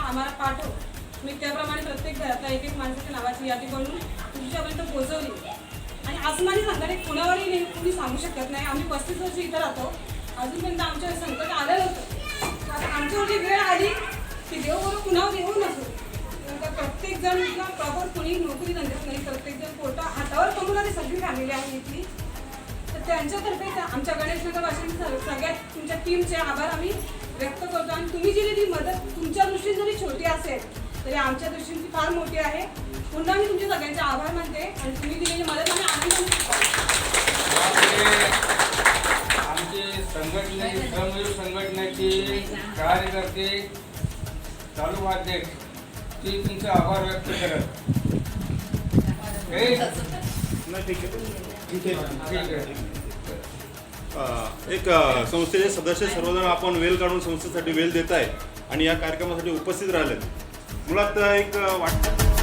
आम्हाला पाठव. मी त्याप्रमाणे प्रत्येक घरातल्या एक माणसाच्या नावाची यादी बनवून तुमच्यापर्यंत पोहोचवली. आणि आसमानी संकट कुणावरही नाही, कुणी सांगू शकत नाही. आम्ही 35 वर्ष इथं राहतो, अजूनपर्यंत आमच्या संकट आलेलं होतं. आता आमच्यावरती वेळ आली की देव बरोबर कुणावर येऊ नसो. प्रत्येक जण इथला प्रॉपर कुणी नोकरी धंद्यात नाही, प्रत्येक जण पोटा हातावर कमवणारी सगळी फॅमिली आहे इथली. तर त्यांच्यातर्फे आमच्या गणेशनगर वाशिम सगळ्यात तुमच्या टीमचे आभार आम्ही व्यक्त करतो. आणि तुम्ही दिलेली मदत तुमच्या दृष्टीने जरी छोटी असेल तरी आमच्या दृष्टीने ती फार मोठी आहे. पुन्हा मी तुमचे सगळ्यांचे आभार मानते. आणि तुम्ही दिलेली मदत आम्ही आमचे संघटनेची कार्यकर्ते तालुकाध्यक्ष ती तुमचे आभार व्यक्त करत. एक संस्थेचे सदस्य सर्वजण आपण वेल काढून संस्थेसाठी वेल देत आहे आणि या कार्यक्रमासाठी उपस्थित राहिले. मुळात एक वाटतं